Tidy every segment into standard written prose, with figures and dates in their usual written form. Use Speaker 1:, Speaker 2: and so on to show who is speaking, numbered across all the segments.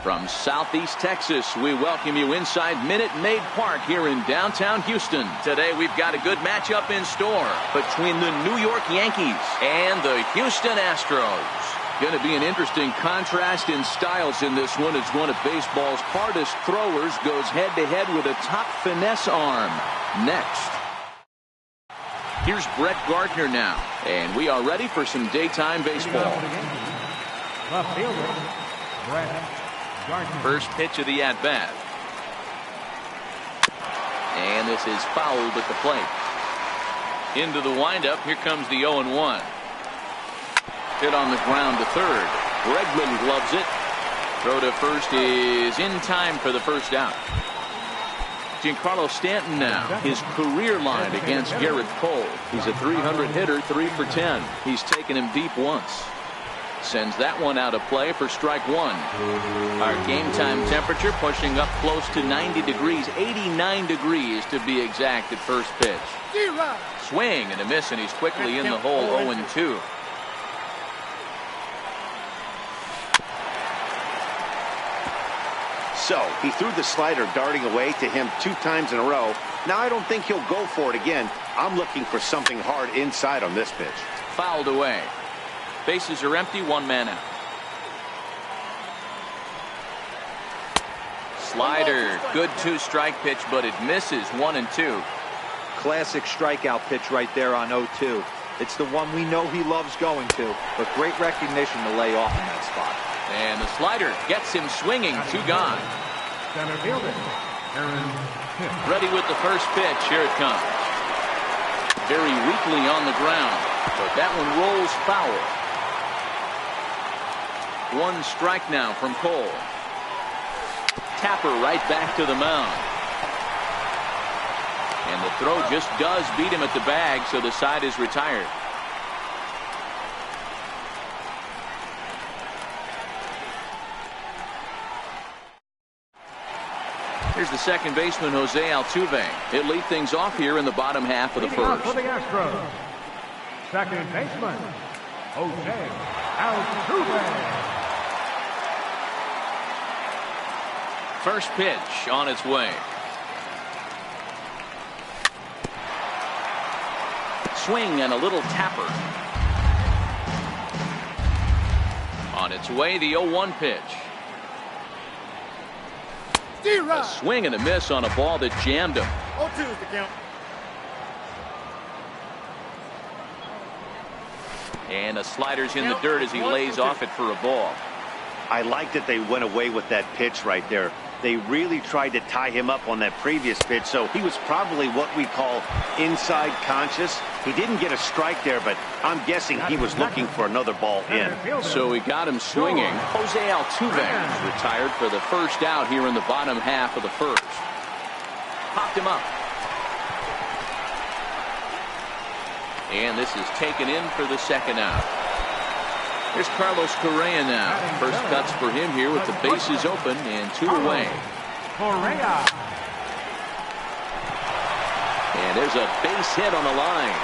Speaker 1: From Southeast Texas, we welcome you inside Minute Maid Park here in downtown Houston. Today we've got a good matchup in store between the New York Yankees and the Houston Astros. Going to be an interesting contrast in styles in this one as one of baseball's hardest throwers goes head-to-head with a top finesse arm. Next. Here's Brett Gardner now, and we are ready for some daytime baseball.
Speaker 2: Left fielder, Brett Gardner.
Speaker 1: First pitch of the at-bat. And this is fouled at the plate. Into the windup, here comes the 0-1. Hit on the ground to third. Bregman gloves it. Throw to first is in time for the first out. Giancarlo Stanton now, his career line against Garrett Cole. He's a 300 hitter, 3 for 10. He's taken him deep once. Sends that one out of play for strike one. Our game time temperature pushing up close to 90 degrees, 89 degrees to be exact at first pitch. Swing and a miss, and he's quickly in the hole, 0-2.
Speaker 3: So he threw the slider darting away to him 2 times in a row. Now I don't think he'll go for it again. I'm looking for something hard inside on this pitch.
Speaker 1: Fouled away. Bases are empty, 1 man out. Slider, good 2-strike pitch, but it misses, 1-2.
Speaker 4: Classic strikeout pitch right there on 0-2. It's the one we know he loves going to, but great recognition to lay off in that spot.
Speaker 1: And the slider gets him swinging, 2 gone.
Speaker 2: Center fielder, Aaron.
Speaker 1: Ready with the first pitch. Here it comes. Very weakly on the ground, but that one rolls foul. 1 strike now from Cole. Tapper right back to the mound. And the throw just does beat him at the bag, so the side is retired. Here's the second baseman, Jose Altuve. He'll lead things off here in the bottom half of the first.
Speaker 2: For the Astros, second baseman, Jose Altuve.
Speaker 1: First pitch on its way. Swing and a little tapper. On its way, the 0-1 pitch. A swing and a miss on a ball that jammed him.
Speaker 5: 0-2 is the count.
Speaker 1: And the slider's in the dirt as he lays off it for a ball.
Speaker 3: I like that they went away with that pitch right there. They really tried to tie him up on that previous pitch, so he was probably what we call inside conscious. He didn't get a strike there, but I'm guessing he was looking for another ball in.
Speaker 1: So he got him swinging. Jose Altuve is retired for the first out here in the bottom half of the first. Popped him up. And this is taken in for the second out. Here's Carlos Correa now. First cuts for him here with the bases open and 2 away.
Speaker 2: Correa.
Speaker 1: And there's a base hit on the line.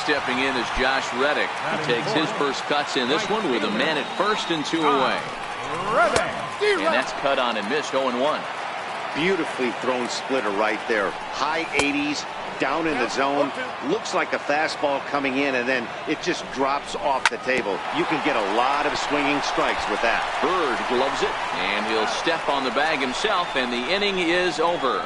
Speaker 1: Stepping in is Josh Reddick. He takes his first cuts in this one with a man at first and 2 away. And that's cut on and missed, 0-1.
Speaker 3: Beautifully thrown splitter right there. High 80s. Down in the zone, looks like a fastball coming in, and then it just drops off the table. You can get a lot of swinging strikes with that.
Speaker 1: Bird gloves it, and he'll step on the bag himself, and the inning is over.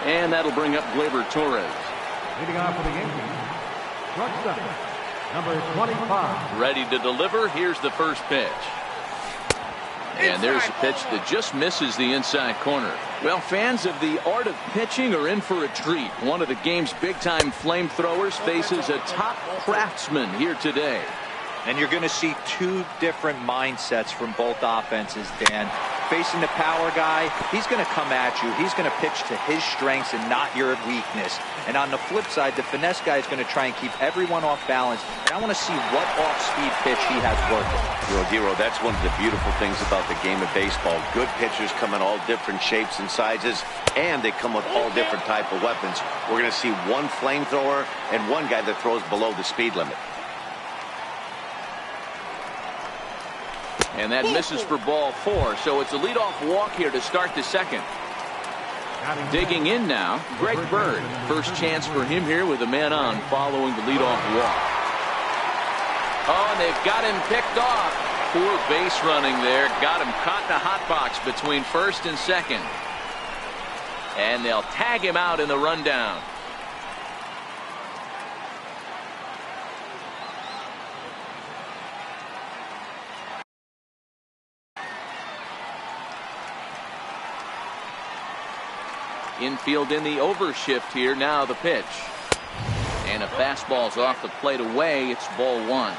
Speaker 1: And that'll bring up Gleyber Torres.
Speaker 2: Leading off for the Yankees, shortstop, number 25.
Speaker 1: Ready to deliver. Here's the first pitch. And there's a pitch that just misses the inside corner. Well, fans of the art of pitching are in for a treat. One of the game's big-time flamethrowers faces a top craftsman here today.
Speaker 4: And you're going to see 2 different mindsets from both offenses, Dan. Facing the power guy, he's going to come at you. He's going to pitch to his strengths and not your weakness. And on the flip side, the finesse guy is going to try and keep everyone off balance. And I want to see what off-speed pitch he has working.
Speaker 3: Dero, that's one of the beautiful things about the game of baseball. Good pitchers come in all different shapes and sizes, and they come with all different type of weapons. We're going to see one flamethrower and one guy that throws below the speed limit.
Speaker 1: And that misses for ball 4, so it's a leadoff walk here to start the second. Digging in now, Greg Bird. First chance for him here with a man on following the leadoff walk. Oh, and they've got him picked off. Poor base running there. Got him caught in a hot box between first and second. And they'll tag him out in the rundown. Infield in the overshift here. Now the pitch. And a fastball's off the plate away. It's ball 1.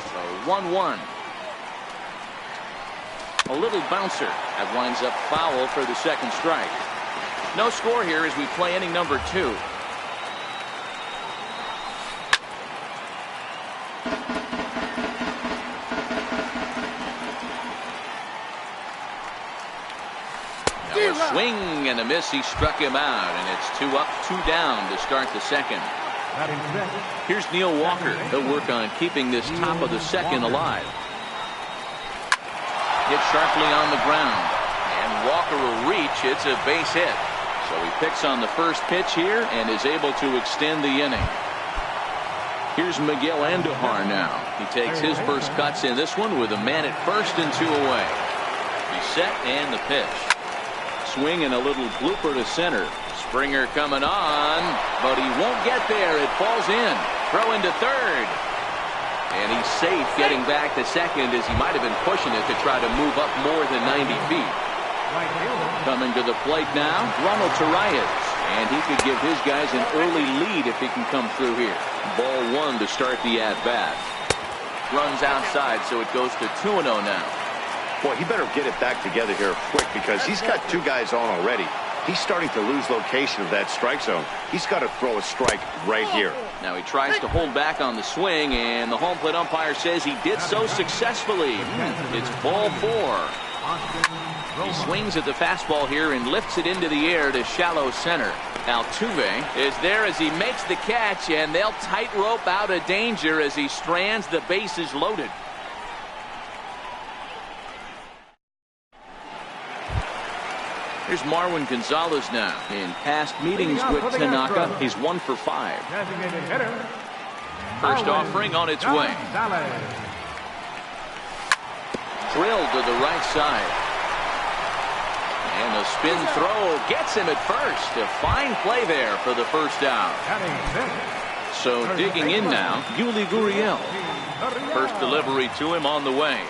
Speaker 1: So 1-1. A little bouncer. That winds up foul for the second strike. No score here as we play inning number 2. Swing and a miss. He struck him out, and it's 2 up, 2 down to start the second. Here's Neil Walker. He'll work on keeping this top of the second alive. Hit sharply on the ground, and Walker will reach. It's a base hit. So he picks on the first pitch here and is able to extend the inning. Here's Miguel Andujar now. He takes his first cuts in this one with a man at first and 2 away. He's set and the pitch. Swing and a little blooper to center. Springer coming on, but he won't get there. It falls in. Throw into third. And he's safe getting back to second as he might have been pushing it to try to move up more than 90 feet. Coming to the plate now, Ronald Torreyes. And he could give his guys an early lead if he can come through here. Ball 1 to start the at-bat. Runs outside, so it goes to 2-0 now.
Speaker 3: Boy, he better get it back together here quick because he's got 2 guys on already. He's starting to lose location of that strike zone. He's got to throw a strike right here.
Speaker 1: Now he tries to hold back on the swing, and the home plate umpire says he did so successfully. It's ball 4. He swings at the fastball here and lifts it into the air to shallow center. Altuve is there as he makes the catch, and they'll tightrope out of danger as he strands. The bases loaded. Here's Marwin Gonzalez now. In past meetings with Tanaka, he's 1 for 5. First offering on its way. Drilled to the right side. And a spin throw gets him at first. A fine play there for the first out. So digging in now, Yuli Gurriel. First delivery to him on the way.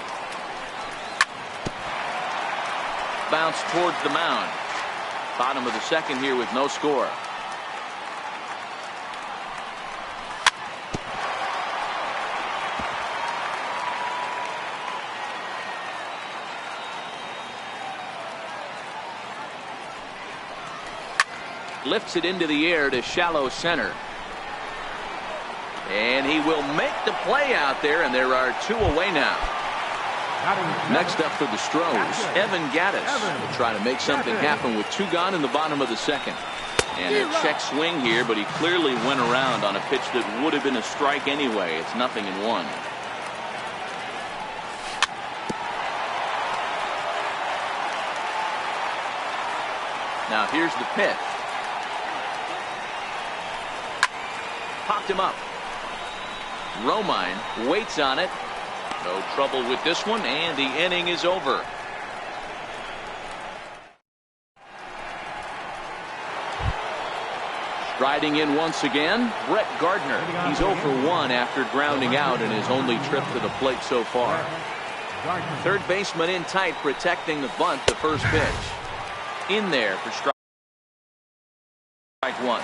Speaker 1: Bounce towards the mound. Bottom of the second here with no score. Lifts it into the air to shallow center. And he will make the play out there, and there are 2 away now. Next up for the Stros, Evan Gattis will try to make something happen with 2 gone in the bottom of the second. And a check swing here, but he clearly went around on a pitch that would have been a strike anyway. It's 0-1. Now here's the pitch. Popped him up. Romine waits on it. No trouble with this one, and the inning is over. Striding in once again, Brett Gardner. He's 0 for 1 after grounding out in his only trip to the plate so far. Third baseman in tight, protecting the bunt, the first pitch. In there for strike 1.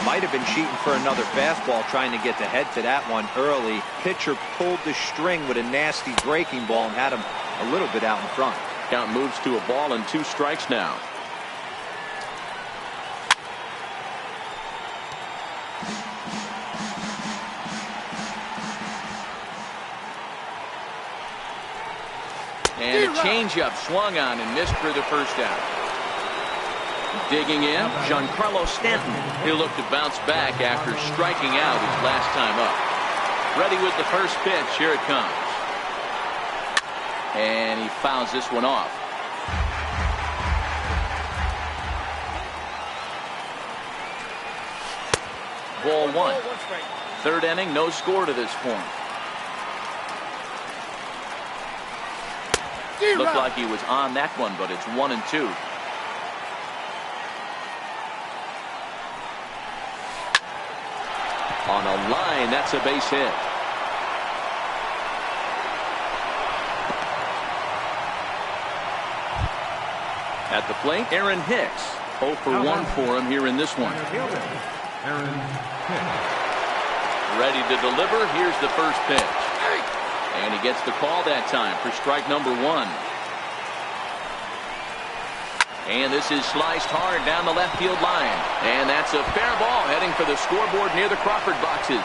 Speaker 4: Might have been cheating for another fastball, trying to get the head to that one early. Pitcher pulled the string with a nasty breaking ball and had him a little bit out in front.
Speaker 1: Count moves to a ball and 2 strikes now. And a changeup swung on and missed for the first out. Digging in, Giancarlo Stanton. He'll look to bounce back after striking out his last time up. Ready with the first pitch. Here it comes. And he fouls this one off. Ball 1. Third inning, no score to this point. Looked like he was on that one, but it's 1-2. On a line, that's a base hit. At the plate, Aaron Hicks. 0 for 1 for him here in this one.
Speaker 2: Aaron Hicks.
Speaker 1: Ready to deliver. Here's the first pitch. And he gets the call that time for strike number 1. And this is sliced hard down the left field line. And that's a fair ball heading for the scoreboard near the Crawford boxes.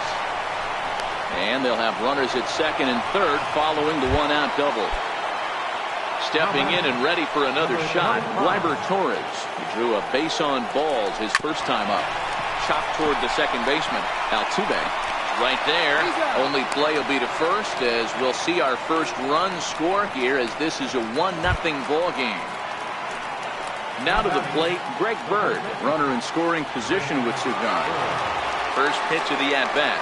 Speaker 1: And they'll have runners at second and third following the 1-out double. Stepping in and ready for another shot, Gleyber Torres. He drew a base on balls his first time up. Chopped toward the second baseman, Altuve. Right there. Only play will be to first, as we'll see our first run score here, as this is a 1-0 ball game. Now to the plate, Greg Bird, runner in scoring position with Sugan. First pitch of the at-bat.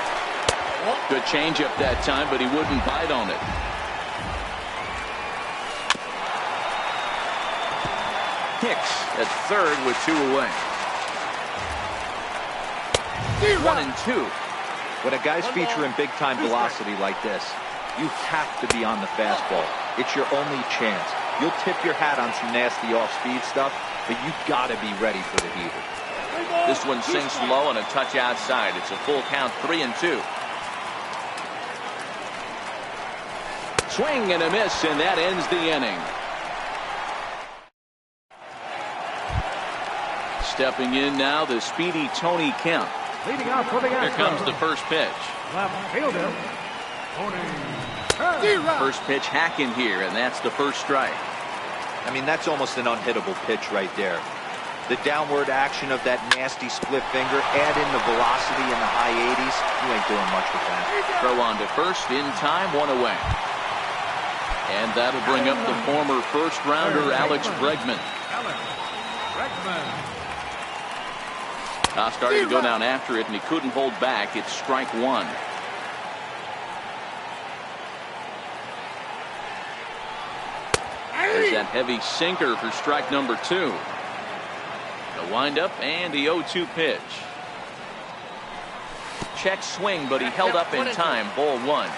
Speaker 1: Good changeup that time, but he wouldn't bite on it. Hicks at third with 2 away. 1-2.
Speaker 4: When a guy's featuring big-time velocity like this, you have to be on the fastball. It's your only chance. You'll tip your hat on some nasty off-speed stuff, but you got to be ready for the heater.
Speaker 1: This one sinks low and a touch outside. It's a full count, 3-2. Swing and a miss, and that ends the inning. Stepping in now, the speedy Tony Kemp.
Speaker 2: Leading out for the Astros.
Speaker 1: Here comes the first pitch.
Speaker 2: Left fielder,
Speaker 1: First pitch hack in here, and that's the first strike.
Speaker 4: I mean, that's almost an unhittable pitch right there. The downward action of that nasty split finger, add in the velocity in the high 80s, you ain't doing much with that.
Speaker 1: Throw on to first, in time, 1 away. And that'll bring up the former first-rounder Alex Bregman. Starting to go down after it, and he couldn't hold back. It's strike 1. There's that heavy sinker for strike number 2. The windup and the 0-2 pitch. Check swing, but he held up in time. Ball 1.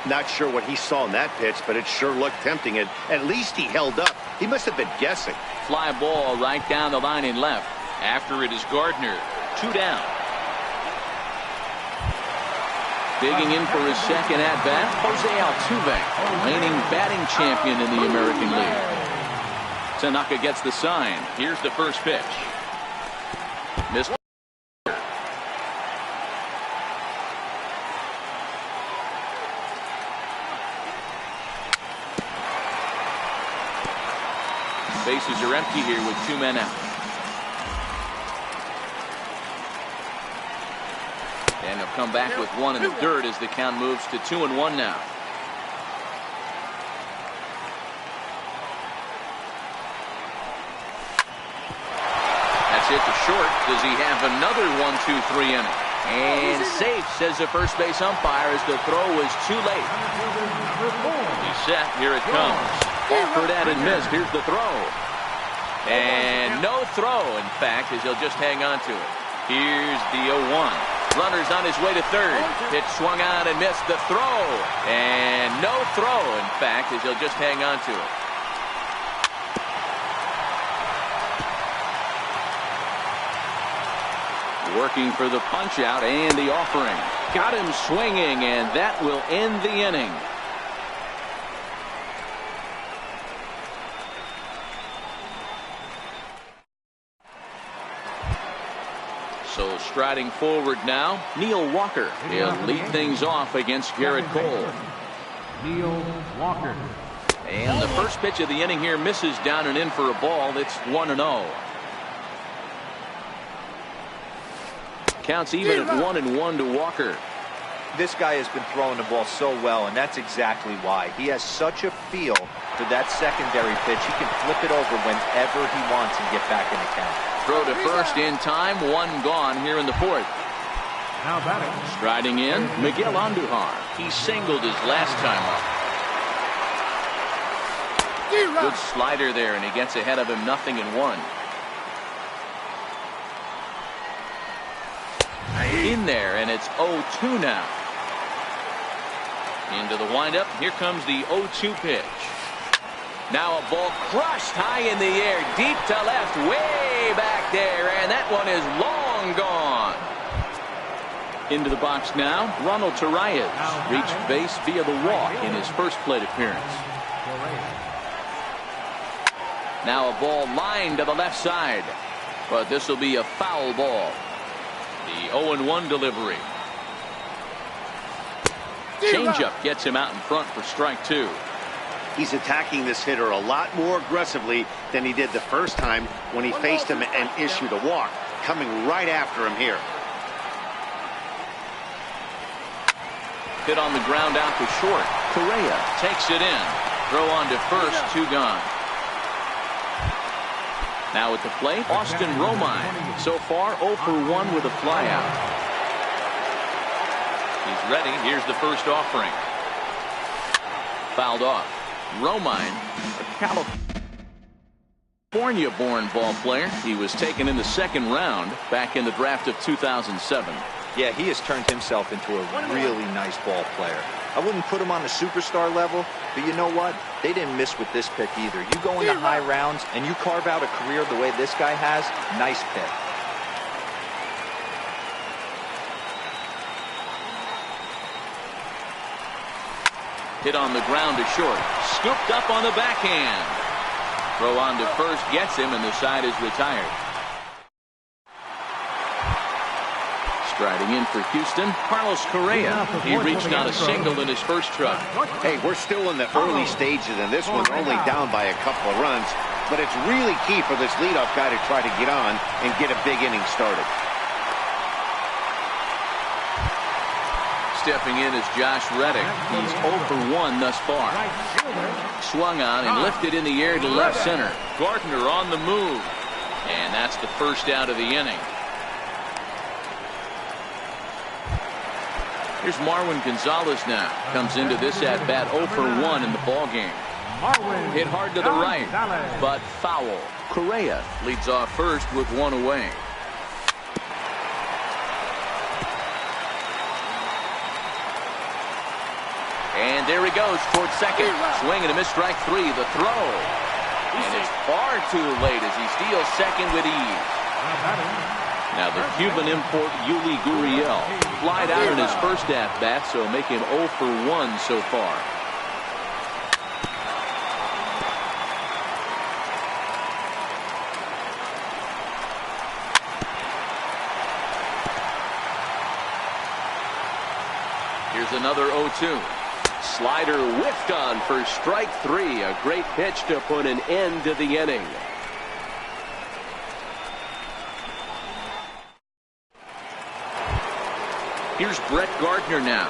Speaker 3: Not sure what he saw in that pitch, but it sure looked tempting. And at least he held up. He must have been guessing.
Speaker 1: Fly ball right down the line in left. After it is Gardner. 2 down. Digging in for his second at-bat, Jose Altuve, reigning batting champion in the American League. Tanaka gets the sign. Here's the first pitch. Missed. Bases are empty here with 2 men out. And they'll come back with 1 in the dirt as the count moves to 2-1 now. That's it to short. Does he have another 1-2-3 inning? And safe, says the first base umpire, as the throw was too late. He's set. Here it comes. Offered at and missed. Here's the throw. And no throw, in fact, as he'll just hang on to it. Here's the 0-1. Runner's on his way to third. Pitch swung on and missed. The throw. And no throw, in fact, as he'll just hang on to it. Working for the punch out and the offering. Got him swinging, and that will end the inning. So striding forward now, Neil Walker. He'll lead things off against Garrett Cole.
Speaker 2: Neil Walker.
Speaker 1: And the first pitch of the inning here misses down and in for a ball. It's 1-0. Counts even at 1-1 to Walker.
Speaker 4: This guy has been throwing the ball so well, and that's exactly why. He has such a feel for that secondary pitch. He can flip it over whenever he wants and get back in the count.
Speaker 1: Throw to first in time. One gone here in the fourth.
Speaker 2: Now batting.
Speaker 1: Striding in, Miguel Andujar. He singled his last time up. Good slider there, and he gets ahead of him 0-1. In there, and it's 0-2 now. Into the windup. Here comes the 0-2 pitch. Now a ball crushed high in the air, deep to left, way back there, and that one is long gone. Into the box now, Ronald Torreyes reached base via the walk in his first plate appearance. Now a ball lined to the left side, but this will be a foul ball. The 0-1 delivery. Changeup gets him out in front for strike two.
Speaker 3: He's attacking this hitter a lot more aggressively than he did the first time when he faced him and issued a walk. Coming right after him here.
Speaker 1: Hit on the ground out to short. Correa takes it in. Throw on to first, 2 gone. Now at the plate, Austin Romine. So far 0 for 1 with a flyout. He's ready. Here's the first offering. Fouled off. Romine, a California-born ball player. He was taken in the second round back in the draft of 2007.
Speaker 4: Yeah, he has turned himself into a really nice ball player. I wouldn't put him on the superstar level, but you know what? They didn't miss with this pick either. You go into high rounds and you carve out a career the way this guy has, nice pick.
Speaker 1: Hit on the ground to short. Scooped up on the backhand. Throw on to first gets him, and the side is retired. Striding in for Houston, Carlos Correa. He reached on a single in his first try.
Speaker 3: Hey, we're still in the early stages, and this one's only down by a couple of runs. But it's really key for this leadoff guy to try to get on and get a big inning started.
Speaker 1: Stepping in is Josh Reddick. He's 0 for 1 thus far. Swung on and lifted in the air to left center. Gardner on the move. And that's the first out of the inning. Here's Marwin Gonzalez now. Comes into this at bat 0 for 1 in the ballgame. Hit hard to the right, but foul. Correa leads off first with 1 away. And there he goes towards second. Swing and a miss, strike 3. The throw. And it's far too late as he steals second with ease. Now the Cuban import Yuli Gurriel flied out in his first at-bat, so make him 0 for 1 so far. Here's another 0-2. Slider whiffed on for strike 3. A great pitch to put an end to the inning. Here's Brett Gardner now.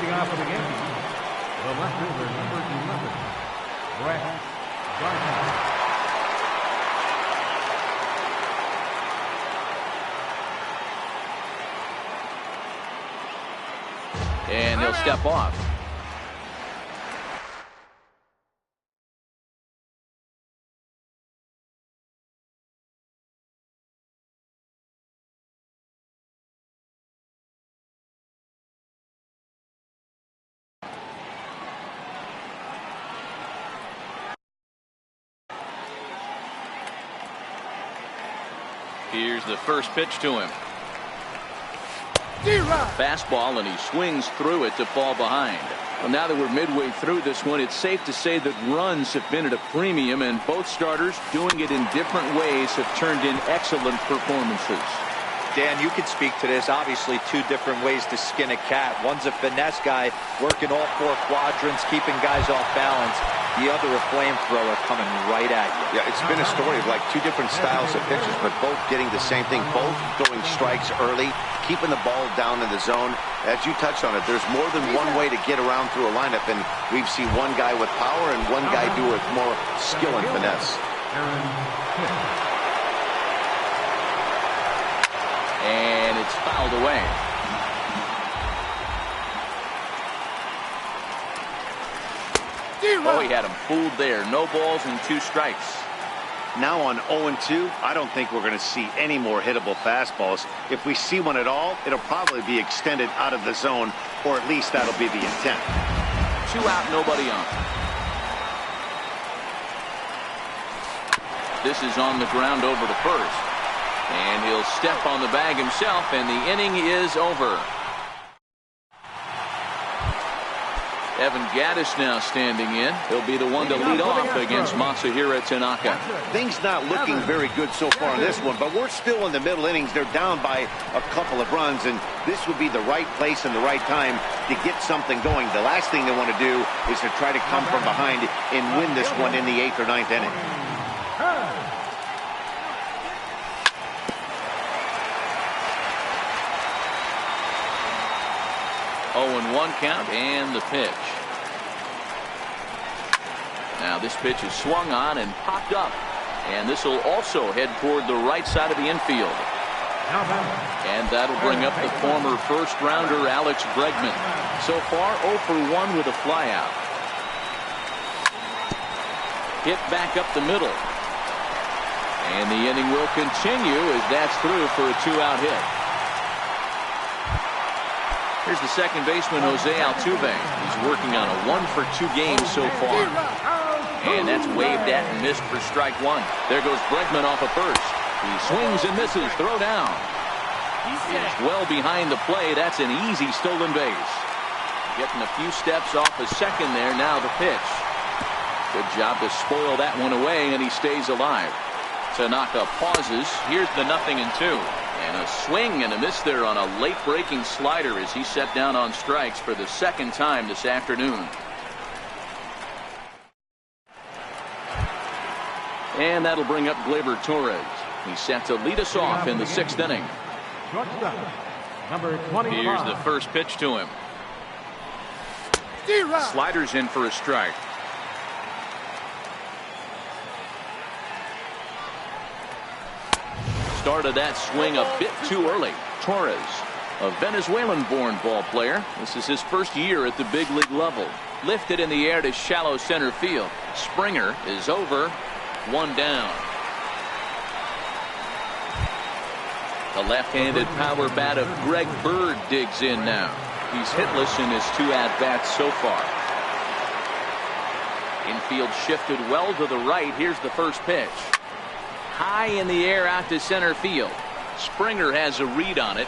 Speaker 2: Leading off for the Yankees, the left fielder, number 11, Brett Gardner.
Speaker 1: And he'll step off. Here's the first pitch to him. Fastball, and he swings through it to fall behind. Well, now that we're midway through this one, it's safe to say that runs have been at a premium, and both starters, doing it in different ways, have turned in excellent performances.
Speaker 4: Dan, you could speak to this. Obviously, two different ways to skin a cat. One's a finesse guy, working all four quadrants, keeping guys off balance. The other, a flamethrower coming right at you.
Speaker 3: Yeah, it's been a story of like two different styles of pitchers, but both getting the same thing, both going strikes early, keeping the ball down in the zone. As you touched on it, there's more than one way to get around through a lineup, and we've seen one guy with power and one guy do it more skill and finesse.
Speaker 1: And it's fouled away. Oh, he had him fooled there. No balls and 2 strikes.
Speaker 3: Now on 0-2, I don't think we're going to see any more hittable fastballs. If we see one at all, it'll probably be extended out of the zone, or at least that'll be the intent.
Speaker 1: 2 out, nobody on. This is on the ground over to first. And he'll step on the bag himself, and the inning is over. Evan Gaddis now standing in. He'll be the one to lead off against Masahiro Tanaka.
Speaker 3: Things not looking very good so far in this one, but we're still in the middle innings. They're down by a couple of runs, and this would be the right place and the right time to get something going. The last thing they want to do is to try to come from behind and win this one in the 8th or 9th inning.
Speaker 1: Oh, 1 count, and the pitch. Now this pitch is swung on and popped up, and this will also head toward the right side of the infield. And that'll bring up the former first-rounder Alex Bregman. So far 0 for 1 with a flyout. Hit back up the middle, and the inning will continue as that's through for a 2-out hit. Here's the second baseman, Jose Altuve. He's working on a 1 for 2 game so far. And that's waved at and missed for strike 1. There goes Bregman off of first. He swings and misses. Throw down. He's well behind the play. That's an easy stolen base. Getting a few steps off a second there. Now the pitch. Good job to spoil that one away, and he stays alive. Tanaka pauses. Here's the 0-2. And a swing and a miss there on a late breaking slider as he set down on strikes for the second time this afternoon. And that'll bring up Gleyber Torres. He's set to lead us off in the 6th inning. Here's the first pitch to him. Sliders in for a strike. Started that swing a bit too early. Torres, a Venezuelan-born ball player. This is his first year at the big league level. Lifted in the air to shallow center field. Springer is over. 1 down. The left-handed power bat of Greg Bird digs in now. He's hitless in his 2 at-bats so far. Infield shifted well to the right. Here's the first pitch. High in the air out to center field. Springer has a read on it.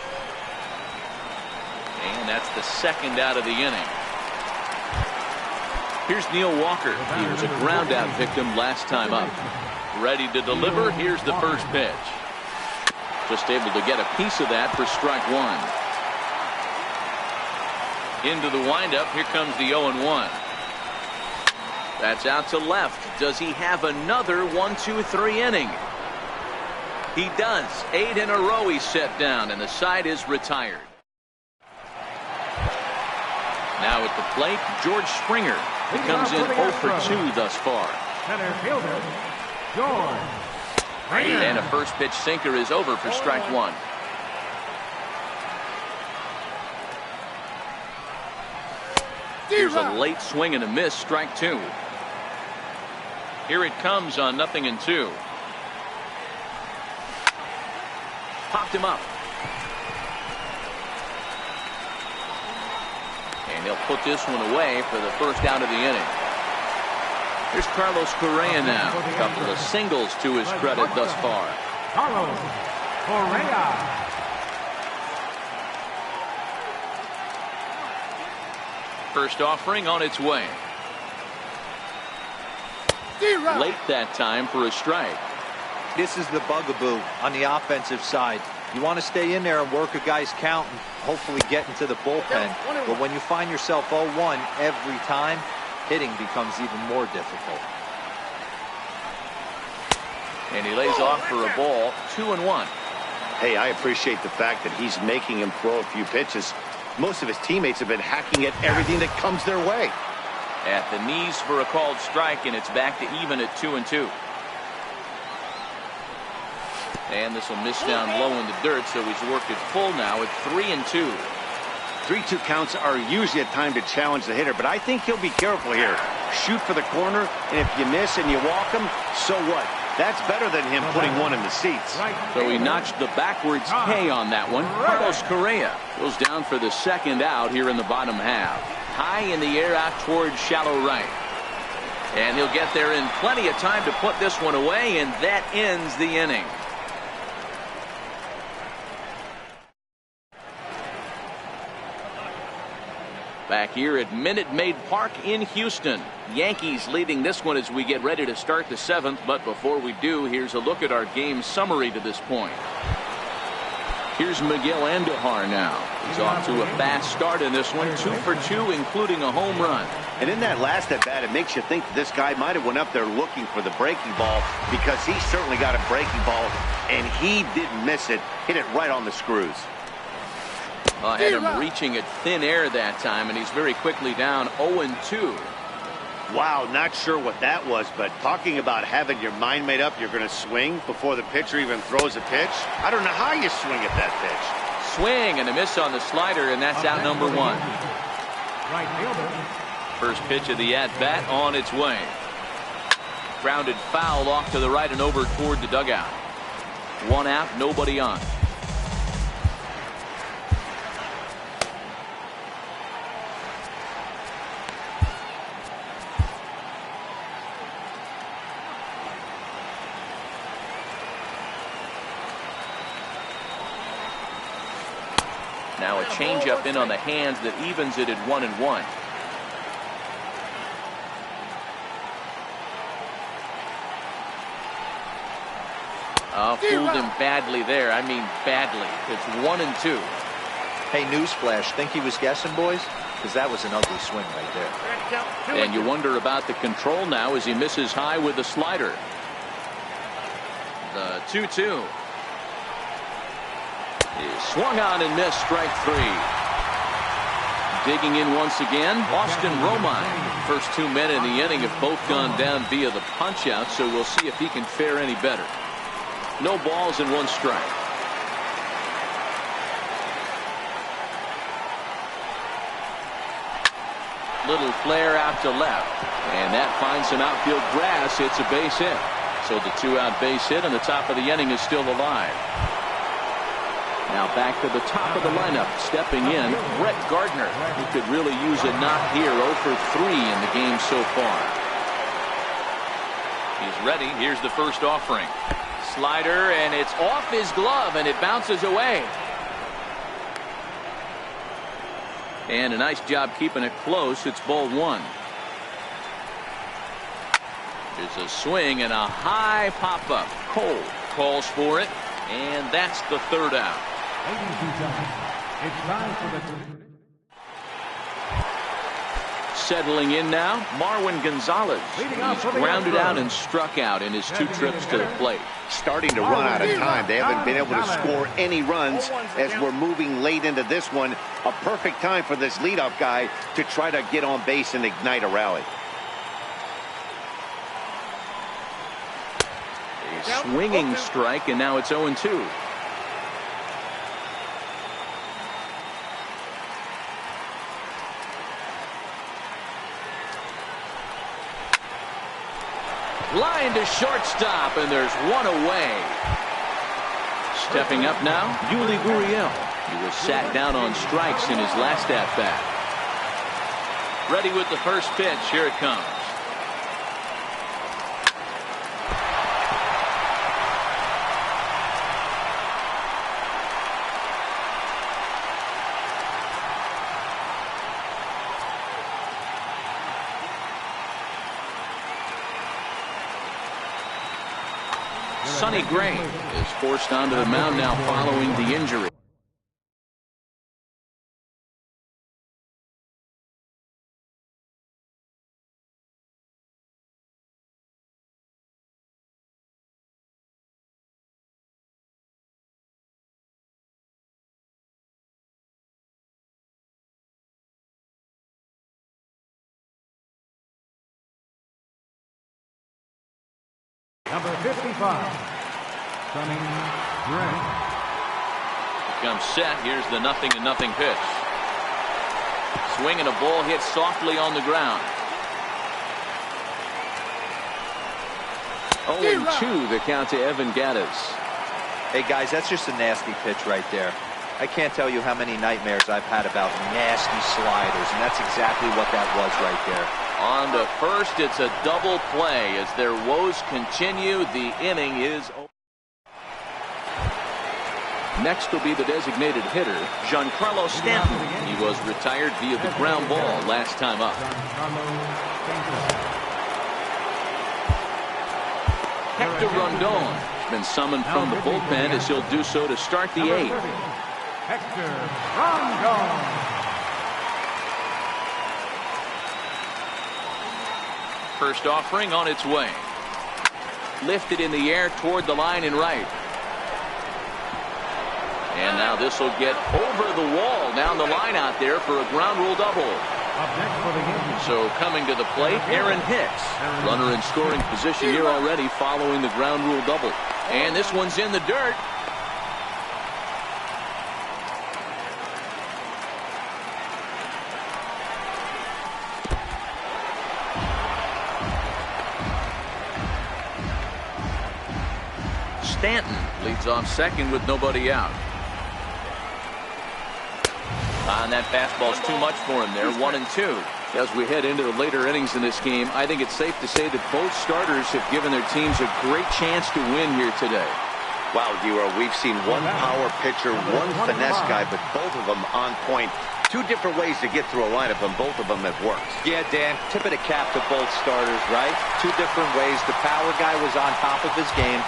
Speaker 1: And that's the 2nd out of the inning. Here's Neil Walker. He was a ground out victim last time up. Ready to deliver. Here's the first pitch. Just able to get a piece of that for strike 1. Into the windup. Here comes the 0-1. That's out to left. Does he have another 1-2-3 inning? He does. 8 in a row he's set down, and the side is retired. Now at the plate, George Springer. He comes in 0 for 2 thus far.
Speaker 2: Center fielder, George Springer.
Speaker 1: And a first pitch sinker is over for strike one. Here's a late swing and a miss, strike two. Here it comes on 0-2. Popped him up. And they'll put this one away for the first out of the inning. Here's Carlos Correa now. A couple of singles to his credit thus far.
Speaker 2: Carlos Correa.
Speaker 1: First offering on its way. Late that time for a strike.
Speaker 4: This is the bugaboo on the offensive side. You want to stay in there and work a guy's count and hopefully get into the bullpen. But when you find yourself 0-1 every time, hitting becomes even more difficult.
Speaker 1: And he lays off for a ball, 2-1.
Speaker 3: Hey, I appreciate the fact that he's making him throw a few pitches. Most of his teammates have been hacking at everything that comes their way.
Speaker 1: At the knees for a called strike, and it's back to even at 2-2. And this will miss down low in the dirt, so he's worked it full now at 3-2.
Speaker 3: 3-2 counts are usually a time to challenge the hitter, but I think he'll be careful here. Shoot for the corner, and if you miss and you walk him, so what? That's better than him putting one in the seats.
Speaker 1: So he notched the backwards K on that one. Carlos Correa goes down for the second out here in the bottom half. High in the air out towards shallow right. And he'll get there in plenty of time to put this one away, and that ends the inning. Back here at Minute Maid Park in Houston. Yankees leading this one as we get ready to start the seventh. But before we do, here's a look at our game summary to this point. Here's Miguel Andujar now. He's off to a fast start in this one. 2 for 2, including a home run.
Speaker 3: And in that last at bat, it makes you think that this guy might have went up there looking for the breaking ball, because he certainly got a breaking ball, and he didn't miss it. Hit it right on the screws.
Speaker 1: Had him reaching at thin air that time, and he's very quickly down 0-2.
Speaker 3: Wow, not sure what that was, but talking about having your mind made up you're going to swing before the pitcher even throws a pitch. I don't know how you swing at that pitch.
Speaker 1: Swing and a miss on the slider, and that's out number one.
Speaker 2: Right fielder.
Speaker 1: First pitch of the at-bat on its way. Grounded foul off to the right and over toward the dugout. One out, nobody on. Now a changeup in on the hands that evens it at 1-1. Fooled him badly there. I mean badly. It's 1-2.
Speaker 4: Hey, newsflash, think he was guessing, boys? Because that was an ugly swing right there.
Speaker 1: And you wonder about the control now as he misses high with the slider. The 2-2. Is swung on and missed, strike three. Digging in once again, Austin Romine. First 2 men in the inning have both gone down via the punch out, so we'll see if he can fare any better. No balls and one strike. Little flare out to left, and that finds some outfield grass. It's a base hit. So the 2-out base hit, and the top of the inning is still alive. Now back to the top of the lineup, stepping in, Brett Gardner, who could really use a knock here. 0 for 3 in the game so far. He's ready. Here's the first offering. Slider, and it's off his glove, and it bounces away. And a nice job keeping it close. It's ball one. There's a swing and a high pop-up. Cole calls for it, and that's the third out.
Speaker 2: Ladies and gentlemen, it's time for the
Speaker 1: Settling in now, Marwin Gonzalez. He's grounded out and struck out in his 2 trips to the plate.
Speaker 3: Starting to run out of time. They haven't been able to score any runs as we're moving late into this one. A perfect time for this leadoff guy to try to get on base and ignite a rally.
Speaker 1: A swinging strike, and now it's 0-2. Line to shortstop, and there's one away. Stepping up now, Yuli Gurriel. He was sat down on strikes in his last at-bat. Ready with the first pitch. Here it comes. Sonny Gray is forced onto the mound now following the injury.
Speaker 2: Number 55. Sonny Gray.
Speaker 1: Comes set. Here's the 0-0 pitch. Swing and a ball hit softly on the ground. 0-2 the count to Evan Gattis.
Speaker 4: Hey guys, that's just a nasty pitch right there. I can't tell you how many nightmares I've had about nasty sliders, and that's exactly what that was right there.
Speaker 1: On to first, it's a double play as their woes continue. The inning is over. Next will be the designated hitter, Giancarlo Stanton. He was retired via the ground ball last time up. Hector Rondon has been summoned from the bullpen as he'll do so to start the 8th.
Speaker 2: Hector Rondon.
Speaker 1: First offering on its way. Lifted in the air toward the line and right. And now this will get over the wall down the line out there for a ground rule double. So coming to the plate, Aaron Hicks. Runner in scoring position here already following the ground rule double. And this one's in the dirt. Stanton leads off second with nobody out. And that fastball's too much for him there. 1-2. As we head into the later innings in this game, I think it's safe to say that both starters have given their teams a great chance to win here today.
Speaker 3: Wow, Dero, we've seen one power pitcher, one finesse guy, but both of them on point. 2 different ways to get through a lineup, and both of them have worked.
Speaker 4: Yeah, Dan, tip of the cap to both starters, right? 2 different ways. The power guy was on top of his game.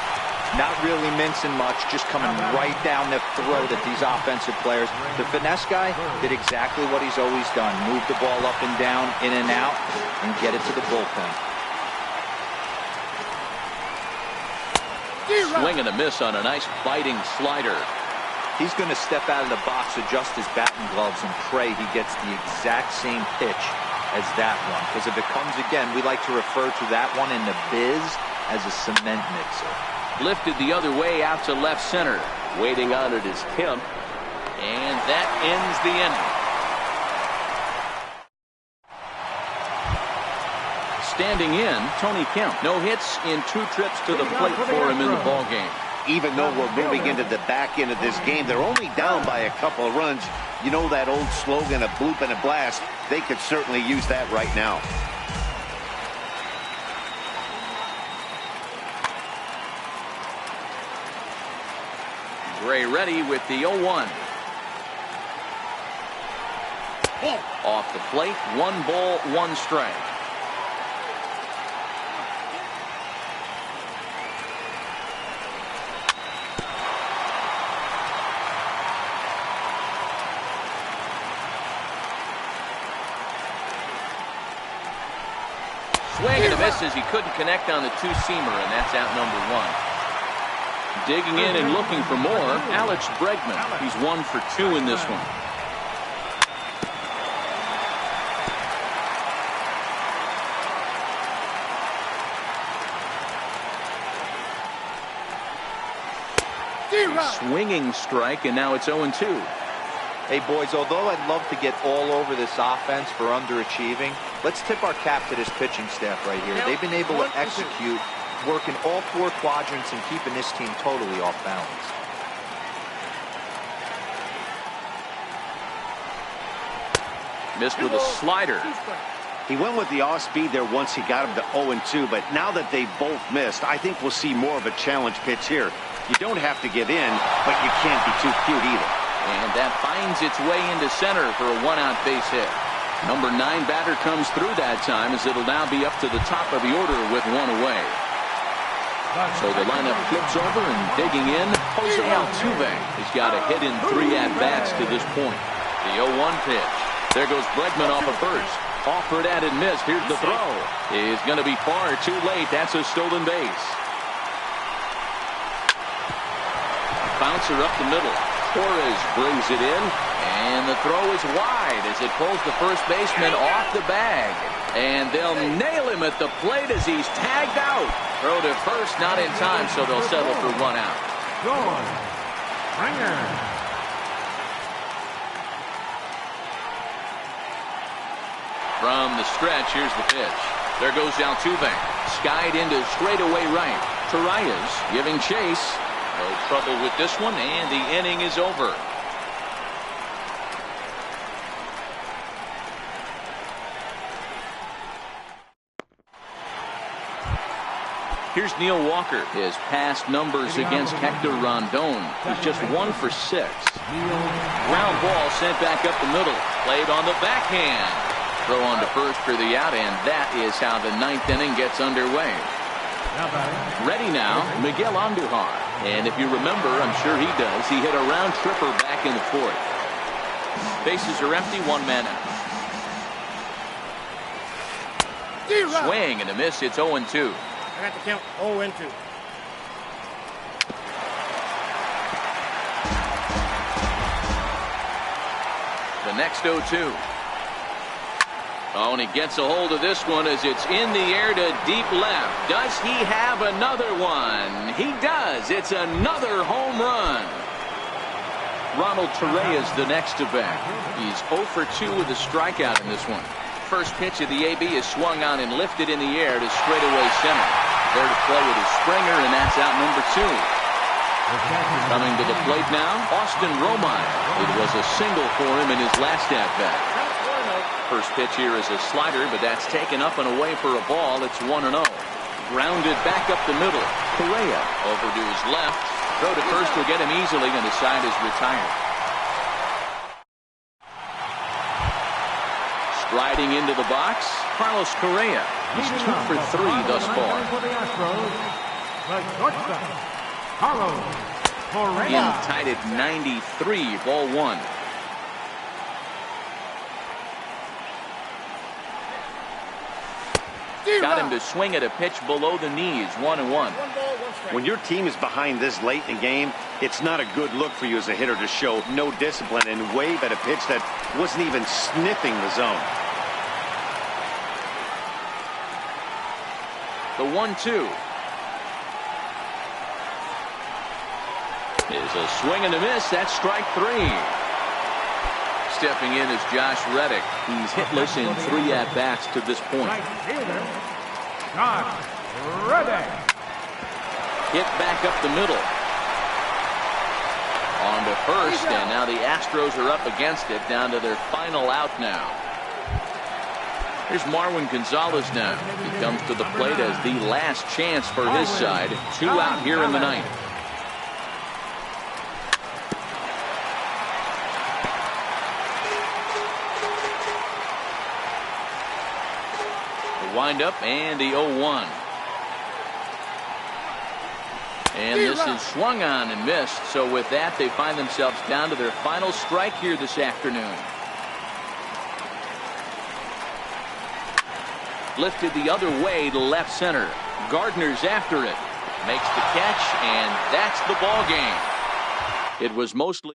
Speaker 4: Not really mincing much, just coming right down the throat at these offensive players. The finesse guy did exactly what he's always done. Move the ball up and down, in and out, and get it to the bullpen.
Speaker 1: Swing and a miss on a nice biting slider.
Speaker 4: He's going to step out of the box, adjust his batting gloves, and pray he gets the exact same pitch as that one. Because if it comes again, we like to refer to that one in the biz as a cement mixer.
Speaker 1: Lifted the other way out to left center. Waiting on it is Kemp. And that ends the inning. Standing in, Tony Kemp. No hits in 2 trips to the plate for him in the ballgame.
Speaker 3: Even though we're moving into the back end of this game, they're only down by a couple of runs. You know that old slogan, a bloop and a blast? They could certainly use that right now.
Speaker 1: Gray ready with the 0-1. Off the plate, 1 ball, 1 strike. Misses. He couldn't connect on the two-seamer, and that's out number one. Digging in and looking for more, Alex Bregman. He's 1 for 2 in this one. Swinging strike, and now it's 0-2.
Speaker 4: Hey, boys, although I'd love to get all over this offense for underachieving, let's tip our cap to this pitching staff right here. They've been able to execute, working all 4 quadrants and keeping this team totally off balance.
Speaker 1: Missed with a slider.
Speaker 3: He went with the off speed there once he got him to 0-2, but now that they both missed, I think we'll see more of a challenge pitch here. You don't have to give in, but you can't be too cute either.
Speaker 1: And that finds its way into center for a 1-out base hit. Number 9 batter comes through that time, as it'll now be up to the top of the order with 1 away. So the lineup flips over, and digging in, Jose Altuve. He's got a hit in 3 at-bats to this point. The 0-1 pitch. There goes Bregman off of first. Offered at and missed. Here's the throw. Is going to be far too late. That's a stolen base. Bouncer up the middle. Torres brings it in, and the throw is wide as it pulls the first baseman off the bag. And they'll nail him at the plate as he's tagged out. Throw to first, not in time, so they'll settle for 1 out. From the stretch, here's the pitch. There goes Altuve. Skied into straightaway right. Torres giving chase. No trouble with this one, and the inning is over. Here's Neil Walker. His past numbers against Hector Rondon. He's just 1 for 6. Ground ball sent back up the middle. Played on the backhand. Throw on to first for the out, and that is how the 9th inning gets underway. Ready now, Miguel Andujar. And if you remember, I'm sure he does, he hit a round tripper back in the 4th. Bases are empty, 1 man out. Swing and a miss, it's 0-2.
Speaker 5: I got the count 0-2.
Speaker 1: The next 0-2. Oh, and he gets a hold of this one as it's in the air to deep left. Does he have another one? He does. It's another home run. Ronald Torreyes the next to bat. He's 0 for 2 with a strikeout in this one. First pitch of the AB is swung on and lifted in the air to straightaway center. There to play it is Springer, and that's out number 2. Coming to the plate now, Austin Romine. It was a single for him in his last at-bat. First pitch here is a slider, but that's taken up and away for a ball. It's 1-0. Grounded back up the middle. Correa over to his left. Throw to first will get him easily, and the side is retired. Striding into the box, Carlos Correa. He's 2 for 3 thus far. In tied at 93, ball 1. Got him to swing at a pitch below the knees, 1-1.
Speaker 3: When your team is behind this late in the game, it's not a good look for you as a hitter to show no discipline and wave at a pitch that wasn't even sniffing the zone.
Speaker 1: The 1-2. Is a swing and a miss. That's strike 3. Stepping in is Josh Reddick. He's hitless in 3 at-bats to this point.
Speaker 2: Josh Reddick.
Speaker 1: Hit back up the middle. On to first, and now the Astros are up against it, down to their final out now. Here's Marwin Gonzalez now. He comes to the plate as the last chance for his side. 2 out here in the 9th. Wind up and the 0-1. And this is swung on and missed. So with that, they find themselves down to their final strike here this afternoon. Lifted the other way to left center. Gardner's after it. Makes the catch, and that's the ball game. It was mostly